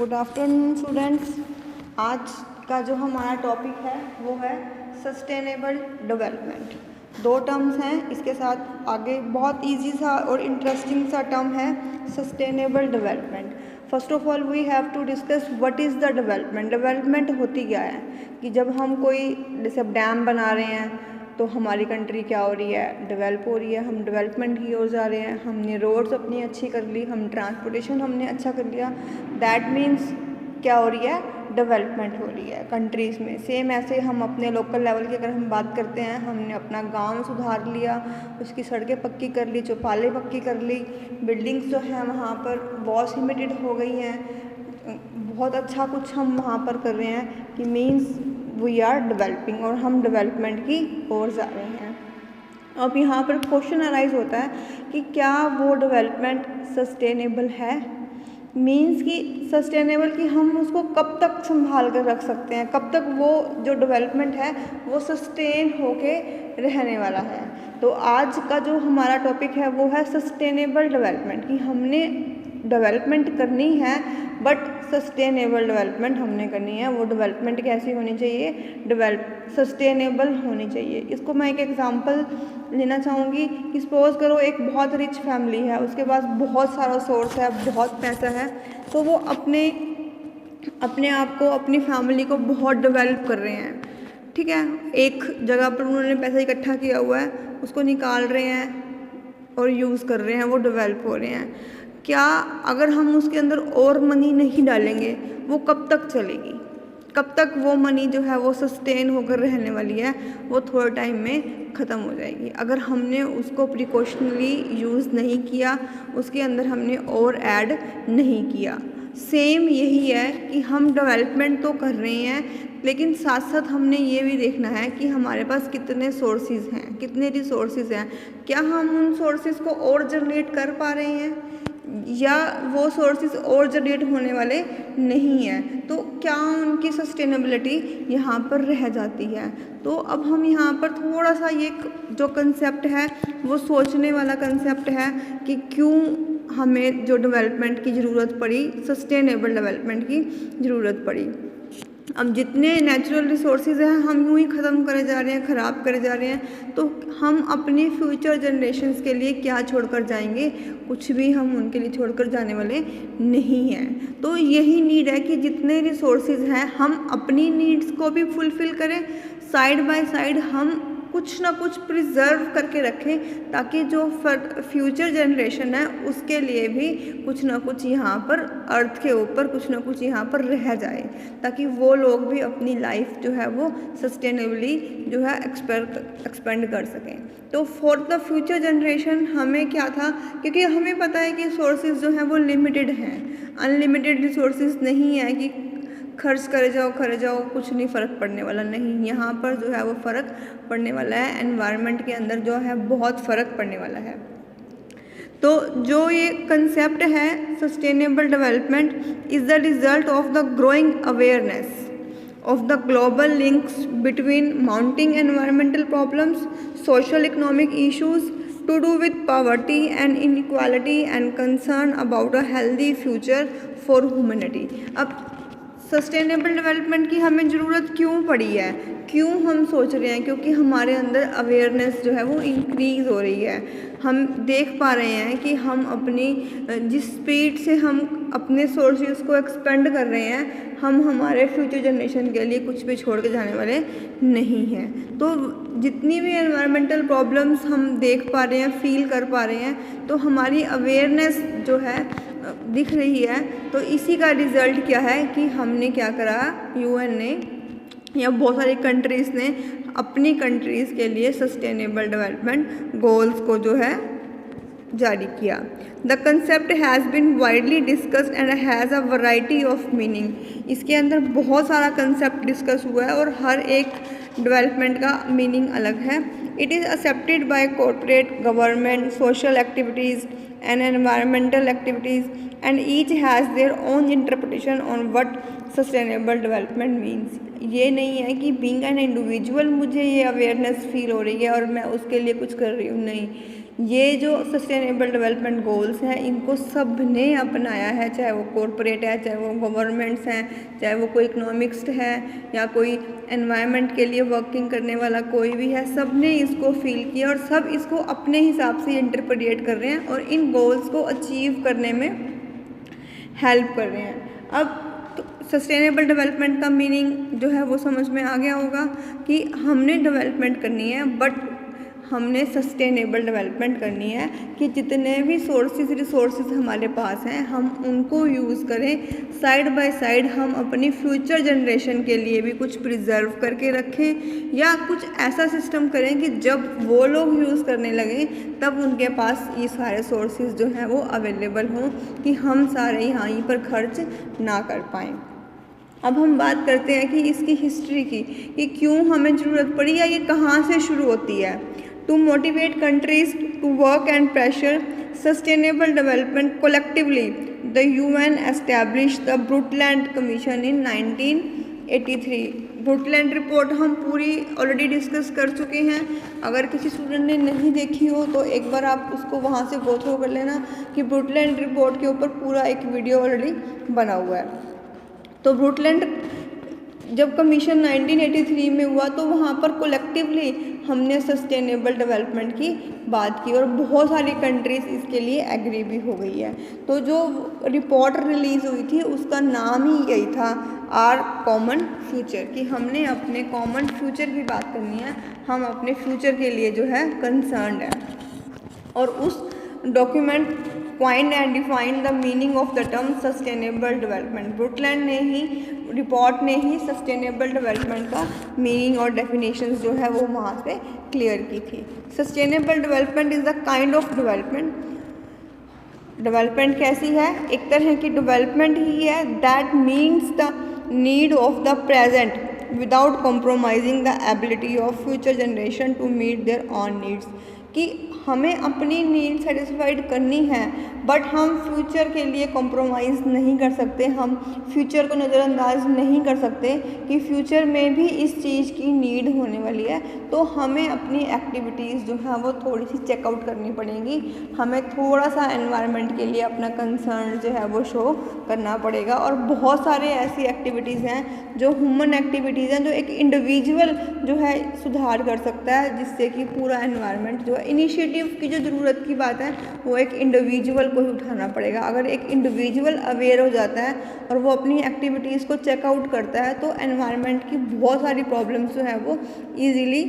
Good afternoon students. आज का जो हमारा टॉपिक है वो है सस्टेनेबल डेवलपमेंट। दो टर्म्स हैं, इसके साथ आगे बहुत इजी सा और इंटरेस्टिंग सा टर्म है sustainable development. First of all we have to discuss what is the development. Development होती क्या है कि जब हम कोई जैसे डैम बना रहे हैं तो हमारी कंट्री क्या हो रही है, डेवलप हो रही है, हम डेवलपमेंट की ओर जा रहे हैं। हमने रोड्स अपनी अच्छी कर ली, हम ट्रांसपोर्टेशन हमने अच्छा कर लिया, दैट मीन्स क्या हो रही है, डेवलपमेंट हो रही है कंट्रीज़ में। सेम ऐसे हम अपने लोकल लेवल की अगर हम बात करते हैं, हमने अपना गांव सुधार लिया, उसकी सड़कें पक्की कर ली, चौपालें पक्की कर ली, बिल्डिंग्स जो हैं वहाँ पर वॉल सीमेंटेड हो गई हैं, बहुत अच्छा कुछ हम वहाँ पर कर रहे हैं कि मीन्स वी आर डेवलपिंग और हम डेवलपमेंट की ओर जा रहे हैं। अब यहाँ पर क्वेश्चन अराइज होता है कि क्या वो डेवलपमेंट सस्टेनेबल है, मीन्स कि सस्टेनेबल कि हम उसको कब तक संभाल कर रख सकते हैं, कब तक वो जो डेवलपमेंट है वो सस्टेन होके रहने वाला है। तो आज का जो हमारा टॉपिक है वो है सस्टेनेबल डेवलपमेंट, कि हमने डेवलपमेंट करनी है बट सस्टेनेबल डेवलपमेंट हमने करनी है। वो डेवलपमेंट कैसी होनी चाहिए, सस्टेनेबल होनी चाहिए। इसको मैं एक एग्जांपल लेना चाहूँगी कि सपोज करो एक बहुत रिच फैमिली है, उसके पास बहुत सारा सोर्स है, बहुत पैसा है, तो वो अपने आप को, अपनी फैमिली को बहुत डेवलप कर रहे हैं। ठीक है, एक जगह पर उन्होंने पैसा इकट्ठा किया हुआ है, उसको निकाल रहे हैं और यूज़ कर रहे हैं, वो डेवलप हो रहे हैं। क्या अगर हम उसके अंदर और मनी नहीं डालेंगे वो कब तक चलेगी, कब तक वो मनी जो है वो सस्टेन होकर रहने वाली है, वो थोड़े टाइम में ख़त्म हो जाएगी। अगर हमने उसको प्रिकॉशनली यूज़ नहीं किया, उसके अंदर हमने और ऐड नहीं किया। सेम यही है कि हम डेवलपमेंट तो कर रहे हैं लेकिन साथ साथ हमने ये भी देखना है कि हमारे पास कितने सोर्सेज हैं, कितने रिसोर्सेज हैं, क्या हम उन सोर्सेज को और जनरेट कर पा रहे हैं या वो सोर्सेज और जनरेट होने वाले नहीं हैं, तो क्या उनकी सस्टेनेबिलिटी यहाँ पर रह जाती है। तो अब हम यहाँ पर थोड़ा सा ये जो कंसेप्ट है वो सोचने वाला कंसेप्ट है कि क्यों हमें जो डेवलपमेंट की ज़रूरत पड़ी, सस्टेनेबल डेवलपमेंट की ज़रूरत पड़ी। अब जितने नेचुरल रिसोर्सेज हैं हम यूँ ही ख़त्म करे जा रहे हैं, ख़राब करे जा रहे हैं, तो हम अपनी फ्यूचर जनरेशन्स के लिए क्या छोड़कर जाएंगे, कुछ भी हम उनके लिए छोड़कर जाने वाले नहीं हैं। तो यही नीड है कि जितने रिसोर्सेज हैं हम अपनी नीड्स को भी फुलफ़िल करें, साइड बाय साइड हम कुछ ना कुछ प्रिजर्व करके रखें ताकि जो फ्यूचर जनरेशन है उसके लिए भी कुछ ना कुछ यहाँ पर अर्थ के ऊपर कुछ ना कुछ यहाँ पर रह जाए, ताकि वो लोग भी अपनी लाइफ जो है वो सस्टेनेबली जो है एक्सपेंड कर सकें। तो फॉर द फ्यूचर जनरेशन हमें क्या था, क्योंकि हमें पता है कि सोर्सेज जो हैं वो लिमिटेड हैं, अनलिमिटेड रिसोर्सेज नहीं है कि खर्च करे जाओ कुछ नहीं फ़र्क पड़ने वाला, नहीं, यहाँ पर जो है वो फ़र्क पड़ने वाला है, एनवायरनमेंट के अंदर जो है बहुत फ़र्क पड़ने वाला है। तो जो ये कंसेप्ट है sustainable development is the result of the growing awareness of the global links between mounting environmental problems, social economic issues to do with poverty and inequality and concern about a healthy future for humanity। अब sustainable development की हमें ज़रूरत क्यों पड़ी है, क्यों हम सोच रहे हैं, क्योंकि हमारे अंदर अवेयरनेस जो है वो इंक्रीज़ हो रही है। हम देख पा रहे हैं कि हम अपनी जिस स्पीड से हम अपने सोर्सेज को एक्सपेंड कर रहे हैं, हम हमारे फ्यूचर जनरेशन के लिए कुछ भी छोड़ के जाने वाले नहीं हैं। तो जितनी भी एनवायरमेंटल प्रॉब्लम्स हम देख पा रहे हैं, फील कर पा रहे हैं, तो हमारी अवेयरनेस जो है दिख रही है। तो इसी का रिज़ल्ट क्या है कि हमने क्या करा, यूएन ने या बहुत सारी कंट्रीज़ ने अपनी कंट्रीज़ के लिए सस्टेनेबल डेवलपमेंट गोल्स को जो है जारी किया। The concept has been widely discussed and has a variety of meaning. इसके अंदर बहुत सारा कंसेप्ट डिस्कस हुआ है और हर एक डेवलपमेंट का मीनिंग अलग है। It is accepted by corporate, government, social activities and environmental activities, and each has their own interpretation on what sustainable development means। ये नहीं है कि बीइंग एन इंडिविजुअल मुझे ये अवेयरनेस फील हो रही है और मैं उसके लिए कुछ कर रही हूँ, नहीं, ये जो सस्टेनेबल डेवलपमेंट गोल्स हैं इनको सब ने अपनाया है, चाहे वो कॉरपोरेट है, चाहे वो गवर्नमेंट्स हैं, चाहे वो कोई इकोनॉमिक्स है या कोई एनवायरनमेंट के लिए वर्किंग करने वाला कोई भी है, सब ने इसको फील किया और सब इसको अपने हिसाब से इंटरप्रेट कर रहे हैं और इन गोल्स को अचीव करने में हेल्प कर रहे हैं। अब सस्टेनेबल डेवलपमेंट का मीनिंग जो है वो समझ में आ गया होगा कि हमने डेवलपमेंट करनी है, बट हमने सस्टेनेबल डेवलपमेंट करनी है कि जितने भी रिसोर्सेज हमारे पास हैं हम उनको यूज़ करें, साइड बाय साइड हम अपनी फ्यूचर जनरेशन के लिए भी कुछ प्रिजर्व करके रखें या कुछ ऐसा सिस्टम करें कि जब वो लोग यूज़ करने लगें तब उनके पास ये सारे सोर्सेज जो हैं वो अवेलेबल हों कि हम सारे यहीं पर खर्च ना कर पाएँ। अब हम बात करते हैं कि इसकी हिस्ट्री की, कि क्यों हमें ज़रूरत पड़ी या ये कहाँ से शुरू होती है। To motivate countries to work and pressure sustainable development collectively the UN establish the Brundtland commission in 1983। Brundtland report हम पूरी ऑलरेडी डिस्कस कर चुके हैं। अगर किसी स्टूडेंट ने नहीं देखी हो तो एक बार आप उसको वहाँ से गो थ्रू कर लेना कि ब्रुटलैंड रिपोर्ट के ऊपर पूरा एक वीडियो ऑलरेडी बना हुआ है। तो ब्रुटलैंड जब कमीशन 1983 में हुआ तो वहाँ पर कोलेक्टिवली हमने सस्टेनेबल डेवलपमेंट की बात की और बहुत सारी कंट्रीज़ इसके लिए एग्री भी हो गई है। तो जो रिपोर्ट रिलीज़ हुई थी उसका नाम ही यही था, आर कॉमन फ्यूचर, कि हमने अपने कॉमन फ्यूचर की बात करनी है, हम अपने फ्यूचर के लिए जो है कंसर्न्ड है। और उस document coined and defined the meaning of the term sustainable development। Brundtland ने ही रिपोर्ट ने ही सस्टेनेबल डेवलपमेंट का मीनिंग और डेफिनेशंस जो है वो वहाँ पे क्लियर की थी। Sustainable development is the kind of development, development कैसी है, एक तरह की डेवलपमेंट ही है that means the need of the present without compromising the ability of future generation to meet their own needs, कि हमें अपनी नीड सेटिस्फाइड करनी है बट हम फ्यूचर के लिए कॉम्प्रोमाइज़ नहीं कर सकते, हम फ्यूचर को नज़रअंदाज नहीं कर सकते कि फ्यूचर में भी इस चीज़ की नीड होने वाली है। तो हमें अपनी एक्टिविटीज़ जो है वो थोड़ी सी चेकआउट करनी पड़ेगी, हमें थोड़ा सा एनवायरनमेंट के लिए अपना कंसर्न जो है वो शो करना पड़ेगा। और बहुत सारे ऐसी एक्टिविटीज़ हैं जो ह्यूमन एक्टिविटीज़ हैं जो एक इंडिविजुअल जो है सुधार कर सकता है, जिससे कि पूरा एनवायरनमेंट जो है, इनिशिएटिव की जो ज़रूरत की बात है वो एक इंडिविजुअल को ही उठाना पड़ेगा। अगर एक इंडिविजुअल अवेयर हो जाता है और वो अपनी एक्टिविटीज़ को चेकआउट करता है तो एनवायरनमेंट की बहुत सारी प्रॉब्लम्स जो है वो ईजीली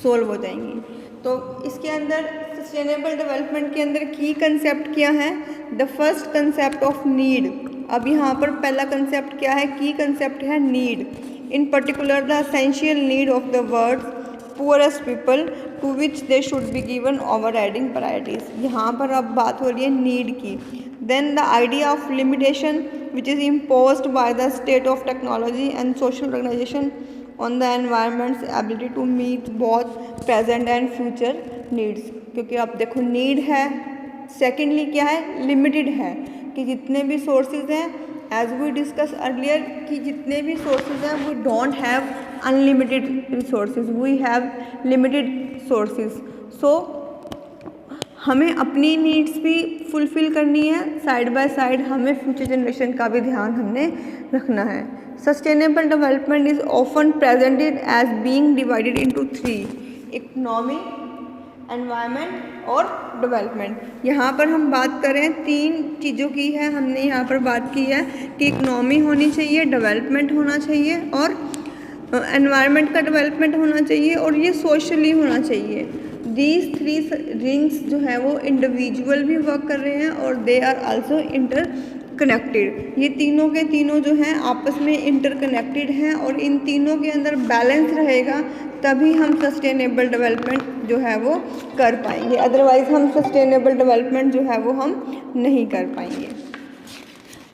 सोल्व हो जाएंगी। तो इसके अंदर सस्टेनेबल डेवलपमेंट के अंदर की कंसेप्ट क्या है, the first concept of need. अब यहाँ पर पहला कंसेप्ट क्या है, की कंसेप्ट है need, in particular the essential need of the world poorest people to which they should be given overriding priorities. यहाँ पर अब बात हो रही है नीड की। Then the idea of limitation which is imposed by the state of technology and social organisation on the environment's ability to meet both present and future needs. क्योंकि अब देखो नीड है, सेकेंडली क्या है, लिमिटेड है, कि जितने भी सोर्सेज हैं एज वी डिस्कस अर्लियर कि जितने भी सोर्सेज हैं we don't have unlimited resources, we have limited sources. So हमें अपनी नीड्स भी फुलफ़िल करनी है, साइड बाय साइड हमें फ्यूचर जनरेशन का भी ध्यान हमने रखना है। Sustainable development is often presented as being divided into 3, economy, environment और डेवलपमेंट। यहाँ पर हम बात करें 3 चीज़ों की है, हमने यहाँ पर बात की है कि इकोनॉमी होनी चाहिए, डेवलपमेंट होना चाहिए और एनवायरनमेंट का डेवलपमेंट होना चाहिए और ये सोशली होना चाहिए। दीज 3 रिंग्स जो है वो इंडिविजुअल भी वर्क कर रहे हैं और दे आर आल्सो इंटरकनेक्टेड। ये तीनों के तीनों जो हैं आपस में इंटरकनेक्टेड हैं और इन तीनों के अंदर बैलेंस रहेगा तभी हम सस्टेनेबल डेवलपमेंट जो है वो कर पाएंगे, अदरवाइज़ हम सस्टेनेबल डेवलपमेंट जो है वो हम नहीं कर पाएंगे।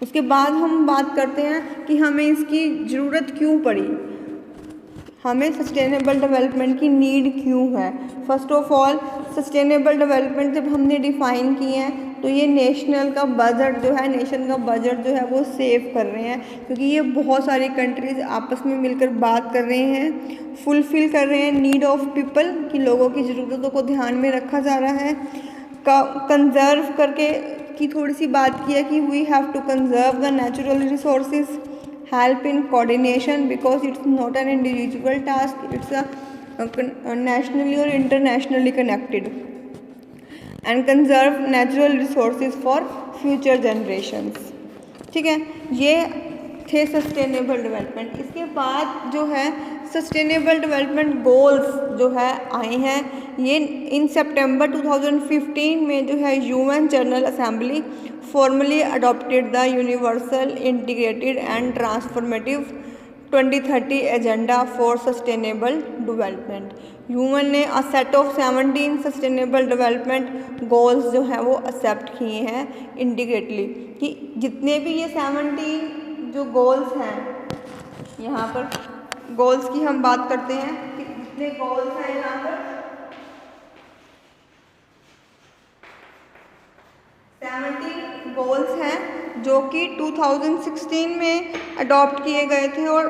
उसके बाद हम बात करते हैं कि हमें इसकी ज़रूरत क्यों पड़ी, हमें सस्टेनेबल डेवलपमेंट की नीड क्यों है। First of all sustainable development जब हमने डिफ़ाइन की है तो ये नेशनल का बजट जो है, नेशन का बजट जो है वो सेव कर रहे हैं, क्योंकि ये बहुत सारी कंट्रीज़ आपस में मिलकर बात कर रहे हैं, फुलफ़िल कर रहे हैं नीड ऑफ पीपल, कि लोगों की ज़रूरतों को ध्यान में रखा जा रहा है। कंजर्व करके की थोड़ी सी बात की है कि we have to conserve the natural resources, help in coordination because it's not an individual task, it's a nationally और internationally connected, and conserve natural resources for future generations. ठीक है, ये थे सस्टेनेबल डेवलपमेंट। इसके बाद जो है सस्टेनेबल डेवलपमेंट गोल्स जो है आए हैं, ये इन सितंबर 2015 में जो है UN general assembly formally adopted the universal integrated and transformative 2030 agenda for sustainable development. UN ने a set of 17 sustainable development goals जो हैं वो एक्सेप्ट किए हैं इंटीग्रेटली, कि जितने भी ये 17 जो गोल्स हैं, यहाँ पर गोल्स की हम बात करते हैं कि कितने गोल्स हैं यहाँ पर 17 गोल्स हैं जो कि 2016 में अडॉप्ट किए गए थे और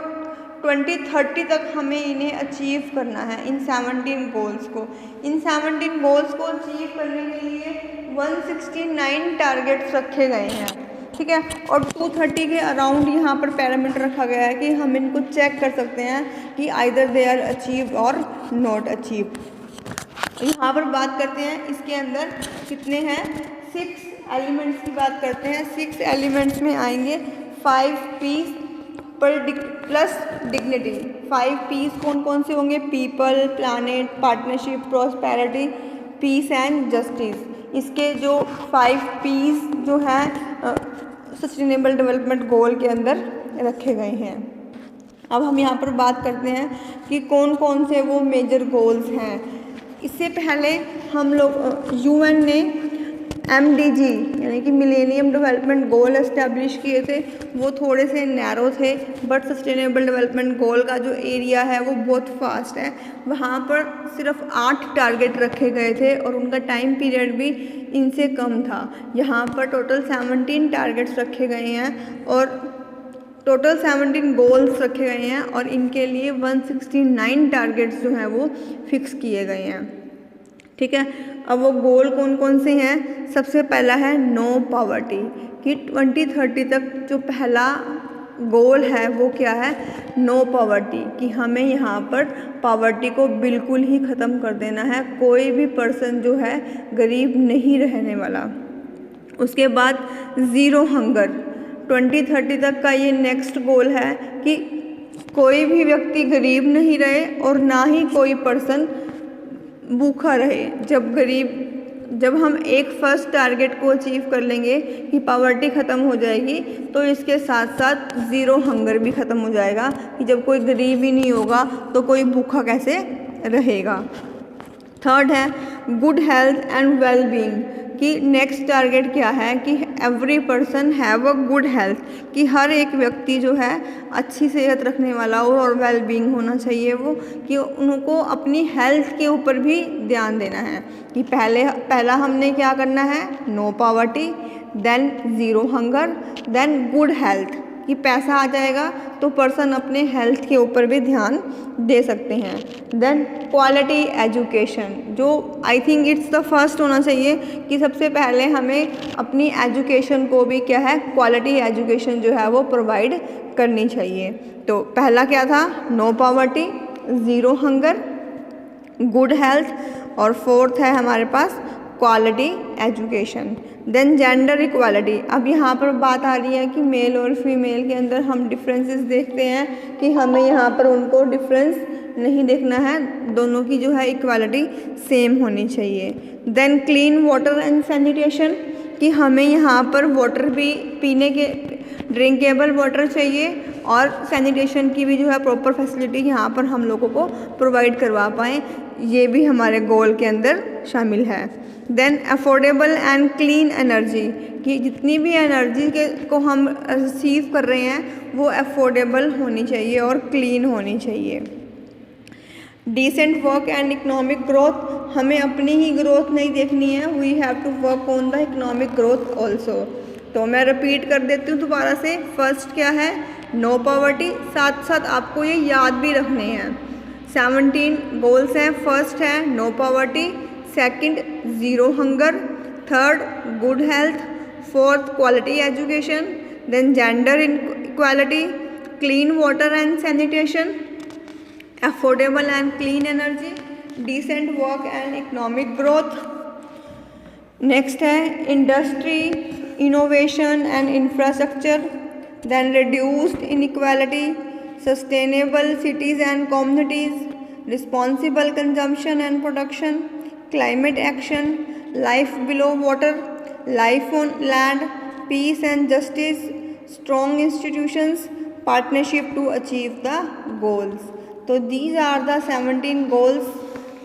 2030 तक हमें इन्हें अचीव करना है, इन 17 गोल्स को। इन 17 गोल्स को अचीव करने के लिए 169 टारगेट्स रखे गए हैं। ठीक है, और 230 के अराउंड यहाँ पर पैरामीटर रखा गया है कि हम इनको चेक कर सकते हैं कि आइदर दे आर अचीव और नॉट अचीव। यहाँ पर बात करते हैं इसके अंदर कितने हैं, 6 एलिमेंट्स की बात करते हैं। 6 एलिमेंट्स में आएंगे 5 पीस प्लस डिग्निटी। 5 पीस कौन कौन से होंगे, people, planet, partnership, prosperity, peace and justice. इसके जो 5 पीस जो हैं सस्टेनेबल डेवलपमेंट गोल के अंदर रखे गए हैं। अब हम यहाँ पर बात करते हैं कि कौन कौन से वो मेजर गोल्स हैं। इससे पहले हम लोग यूएन ने MDG यानी कि मिलेनियम डेवलपमेंट गोल एस्टेब्लिश किए थे, वो थोड़े से नैरो थे, बट सस्टेनेबल डेवलपमेंट गोल का जो एरिया है वो बहुत फास्ट है। वहाँ पर सिर्फ 8 टारगेट रखे गए थे और उनका टाइम पीरियड भी इनसे कम था। यहाँ पर टोटल 17 टारगेट्स रखे गए हैं और टोटल 17 गोल्स रखे गए हैं और इनके लिए 169 टारगेट्स जो हैं वो फिक्स किए गए हैं। ठीक है, अब वो गोल कौन कौन से हैं। सबसे पहला है नो पॉवर्टी, कि 2030 तक जो पहला गोल है वो क्या है, नो पॉवर्टी, कि हमें यहाँ पर पॉवर्टी को बिल्कुल ही ख़त्म कर देना है, कोई भी पर्सन जो है गरीब नहीं रहने वाला। उसके बाद ज़ीरो हंगर, 2030 तक का ये नेक्स्ट गोल है कि कोई भी व्यक्ति गरीब नहीं रहे और ना ही कोई पर्सन भूखा रहे। जब हम एक फर्स्ट टारगेट को अचीव कर लेंगे कि पॉवर्टी ख़त्म हो जाएगी, तो इसके साथ साथ ज़ीरो हंगर भी ख़त्म हो जाएगा, कि जब कोई गरीब ही नहीं होगा तो कोई भूखा कैसे रहेगा। थर्ड है good health and well being, कि नेक्स्ट टारगेट क्या है कि every person have a good health, कि हर एक व्यक्ति जो है अच्छी सेहत रखने वाला हो और वेल बीइंग होना चाहिए वो, कि उनको अपनी हेल्थ के ऊपर भी ध्यान देना है। कि पहला हमने क्या करना है, no poverty, then zero hunger, then good health, कि पैसा आ जाएगा तो पर्सन अपने हेल्थ के ऊपर भी ध्यान दे सकते हैं। देन क्वालिटी एजुकेशन, जो I think it's the first होना चाहिए कि सबसे पहले हमें अपनी एजुकेशन को भी क्या है, क्वालिटी एजुकेशन जो है वो प्रोवाइड करनी चाहिए। तो पहला क्या था, no poverty, zero hunger, good health, और फोर्थ है हमारे पास quality education. Then gender equality, अब यहाँ पर बात आ रही है कि मेल और फीमेल के अंदर हम डिफरेंसेस देखते हैं कि हमें यहाँ पर उनको डिफरेंस नहीं देखना है, दोनों की जो है इक्वालिटी सेम होनी चाहिए। Then clean water and sanitation, कि हमें यहाँ पर वाटर भी पीने के ड्रिंकेबल वाटर चाहिए और सैनिटेशन की भी जो है प्रॉपर फैसिलिटी यहाँ पर हम लोगों को प्रोवाइड करवा पाएँ, ये भी हमारे गोल के अंदर शामिल है। Then affordable and clean energy, कि जितनी भी एनर्जी को हम रिसीव कर रहे हैं वो अफोर्डेबल होनी चाहिए और क्लीन होनी चाहिए। Decent work and economic growth, हमें अपनी ही ग्रोथ नहीं देखनी है, we have to work on the economic growth also. तो मैं रिपीट कर देती हूँ दोबारा से। फर्स्ट क्या है? No poverty. साथ साथ आपको ये याद भी रखने हैं। 17 गोल्स हैं। फर्स्ट है no poverty, second zero hunger, third good health, fourth quality education, then gender equality, clean water and sanitation, affordable and clean energy, decent work and economic growth. Next है industry, innovation and infrastructure, then reduced inequality, sustainable cities and communities, responsible consumption and production, climate action, life below water, life on land, peace and justice, strong institutions, partnership to achieve the goals. तो these are the 17 goals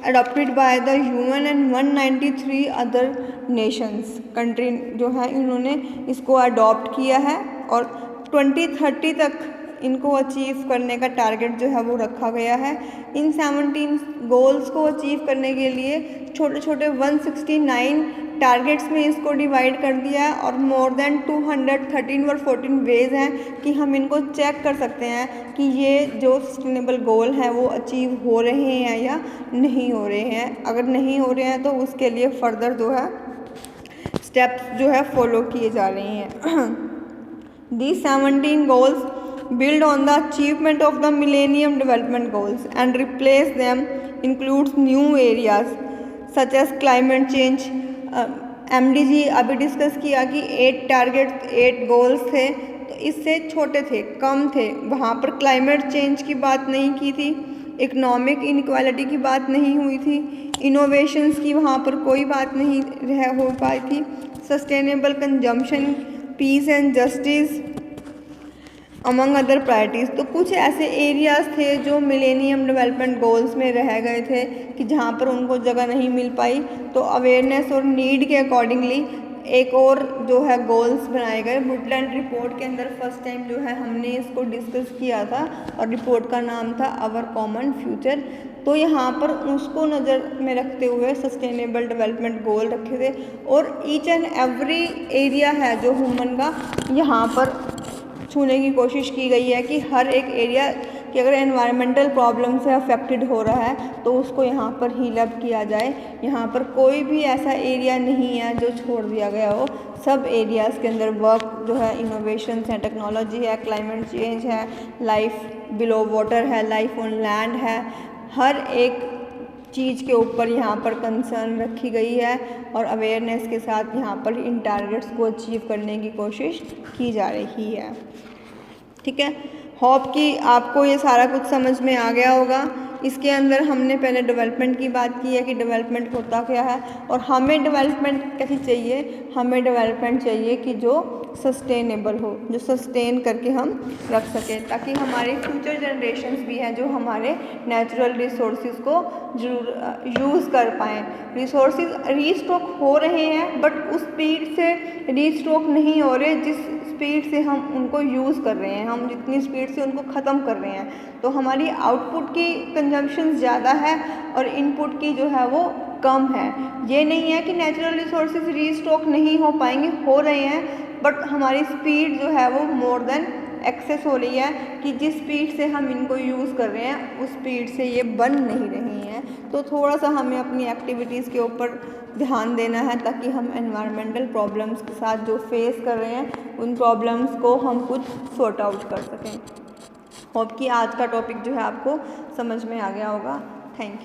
adopted by the UN and 193 other Nations. Country जो है इन्होंने इसको adopt किया है और 2030 तक इनको अचीव करने का टारगेट जो है वो रखा गया है। इन 17 गोल्स को अचीव करने के लिए छोटे छोटे 169 टारगेट्स में इसको डिवाइड कर दिया है और मोर देन 213 और 14 वेज हैं कि हम इनको चेक कर सकते हैं कि ये जो सस्टेनेबल गोल हैं वो अचीव हो रहे हैं या नहीं हो रहे हैं। अगर नहीं हो रहे हैं तो उसके लिए फर्दर जो है स्टेप्स जो है फॉलो किए जा रहे हैं। These 17 goals build on the achievement of the Millennium Development Goals and replace them includes new areas such as climate change। MDG अभी डिस्कस किया कि 8 गोल्स थे तो इससे छोटे थे, कम थे, वहाँ पर क्लाइमेट चेंज की बात नहीं की थी, इकोनॉमिक इनइक्वालिटी की बात नहीं हुई थी, इनोवेशंस की वहाँ पर कोई बात नहीं हो पाई थी, sustainable consumption, peace and justice among other priorities. तो कुछ ऐसे एरियाज़ थे जो मिलेनियम डेवलपमेंट गोल्स में रह गए थे कि जहाँ पर उनको जगह नहीं मिल पाई। तो अवेयरनेस और नीड के अकॉर्डिंगली एक और जो है गोल्स बनाए गए। वुडलैंड रिपोर्ट के अंदर फर्स्ट टाइम जो है हमने इसको डिस्कस किया था और रिपोर्ट का नाम था आवर कॉमन फ्यूचर। तो यहाँ पर उसको नज़र में रखते हुए सस्टेनेबल डेवलपमेंट गोल रखे थे और ईच एंड एवरी एरिया है जो ह्यूमन का यहाँ पर छूने की कोशिश की गई है कि हर एक एरिया कि अगर एनवायरमेंटल प्रॉब्लम से अफेक्टेड हो रहा है तो उसको यहाँ पर हील अप किया जाए। यहाँ पर कोई भी ऐसा एरिया नहीं है जो छोड़ दिया गया हो। सब एरियाज़ के अंदर वर्क जो है इनोवेशंस है, टेक्नोलॉजी है, क्लाइमेट चेंज है, लाइफ बिलो वाटर है, लाइफ ऑन लैंड है, हर एक चीज़ के ऊपर यहाँ पर कंसर्न रखी गई है और अवेयरनेस के साथ यहाँ पर इन टारगेट्स को अचीव करने की कोशिश की जा रही है। ठीक है, होप कि आपको ये सारा कुछ समझ में आ गया होगा। इसके अंदर हमने पहले डेवलपमेंट की बात की है कि डेवलपमेंट होता क्या है और हमें डेवलपमेंट कैसी चाहिए। हमें डेवलपमेंट चाहिए कि जो सस्टेनेबल हो, जो सस्टेन करके हम रख सकें ताकि हमारे फ्यूचर जनरेशन्स भी हैं जो हमारे नेचुरल रिसोर्सेज को जरूर यूज़ कर पाएँ। रिसोर्सेज रीस्टॉक हो रहे हैं बट उस स्पीड से रीस्टॉक नहीं हो रहे जिस स्पीड से हम उनको यूज़ कर रहे हैं। हम जितनी स्पीड से उनको ख़त्म कर रहे हैं तो हमारी आउटपुट की कंजम्पशन ज़्यादा है और इनपुट की जो है वो कम है। ये नहीं है कि नेचुरल रिसोर्सेज रीस्टॉक नहीं हो पाएंगे, हो रहे हैं बट हमारी स्पीड जो है वो मोर देन एक्सेस हो रही है कि जिस स्पीड से हम इनको यूज़ कर रहे हैं उस स्पीड से ये बन नहीं रही हैं। तो थोड़ा सा हमें अपनी एक्टिविटीज़ के ऊपर ध्यान देना है ताकि हम एनवायरमेंटल प्रॉब्लम्स के साथ जो फेस कर रहे हैं उन प्रॉब्लम्स को हम कुछ सॉर्ट आउट कर सकें। होप कि आज का टॉपिक जो है आपको समझ में आ गया होगा। Thank you.